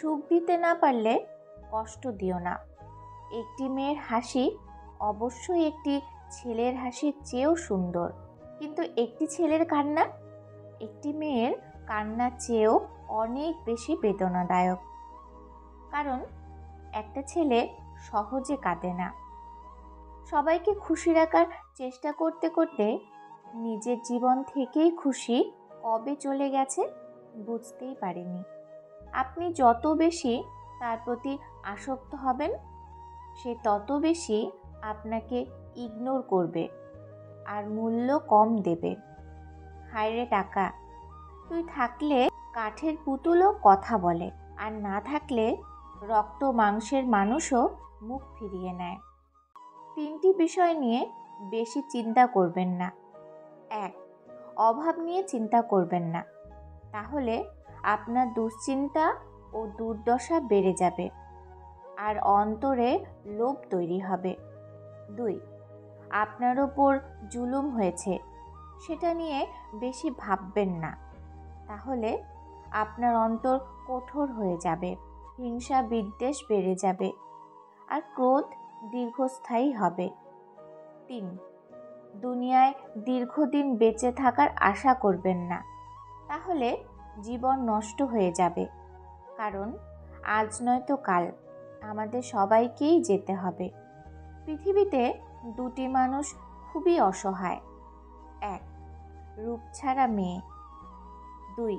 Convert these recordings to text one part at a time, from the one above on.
সুখ দিতে না পারলে কষ্ট দিও না। একটি মেয়ের হাসি অবশ্যই একটি ছেলের হাসির চেয়েও সুন্দর, কিন্তু একটি ছেলের কান্না একটি মেয়ের কান্নার চেয়েও অনেক বেশি বেদনাদায়ক। কারণ একটা ছেলে সহজে কাঁদে না। সবাইকে খুশি রাখার চেষ্টা করতে করতে নিজের জীবন থেকেই খুশি কবে চলে গেছে বুঝতেই পারেনি। আপনি যত বেশি তার প্রতি আসক্ত হবেন, সে তত বেশি আপনাকে ইগনোর করবে আর মূল্য কম দেবে। হায়রে টাকা, তুই থাকলে কাঠের পুতুলও কথা বলে, আর না থাকলে রক্ত মাংসের মানুষও মুখ ফিরিয়ে নেয়। 3টি বিষয় নিয়ে বেশি চিন্তা করবেন না। 1. অভাব নিয়ে চিন্তা করবেন না, তাহলে আপনার দুশ্চিন্তা ও দুর্দশা বেড়ে যাবে আর অন্তরে লোভ তৈরি হবে। 2. আপনার ওপর জুলুম হয়েছে, সেটা নিয়ে বেশি ভাববেন না, তাহলে আপনার অন্তর কঠোর হয়ে যাবে, হিংসা বিদ্বেষ বেড়ে যাবে আর ক্রোধ দীর্ঘস্থায়ী হবে। 3. দুনিয়ায় দীর্ঘদিন বেঁচে থাকার আশা করবেন না, তাহলে জীবন নষ্ট হয়ে যাবে। কারণ আজ নয়তো কাল আমাদের সবাইকেই যেতে হবে। পৃথিবীতে 2টি মানুষ খুবই অসহায়। 1. রূপ ছাড়া মেয়ে। 2.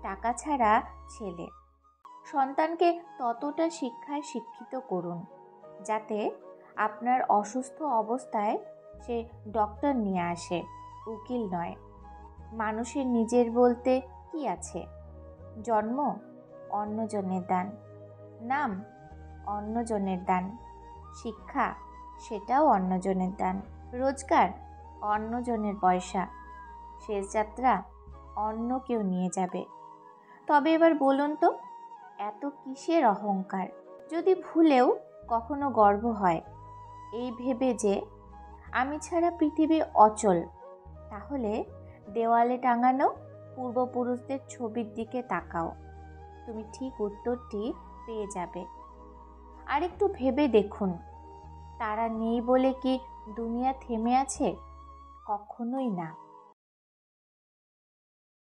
টাকা ছাড়া ছেলে। সন্তানকে ততটা শিক্ষায় শিক্ষিত করুন যাতে আপনার অসুস্থ অবস্থায় সে ডক্টর নিয়ে আসে, উকিল নয়। মানুষের নিজের বলতে কি আছে? জন্ম অন্যজনের দান, নাম অন্যজনের দান, শিক্ষা সেটাও অন্যজনের দান, রোজগার অন্যজনের পয়সা, শেষ যাত্রা অন্য কেউ নিয়ে যাবে। তবে এবার বলুন তো, এত কিসের অহংকার? যদি ভুলেও কখনো গর্ব হয় এই ভেবে যে আমি ছাড়া পৃথিবী অচল, তাহলে দেওয়ালে টাঙানো পূর্বপুরুষদের ছবির দিকে তাকাও, তুমি ঠিক উত্তরটি পেয়ে যাবে। আর একটু ভেবে দেখুন, তারা নেই বলে কি দুনিয়া থেমে আছে? কখনোই না।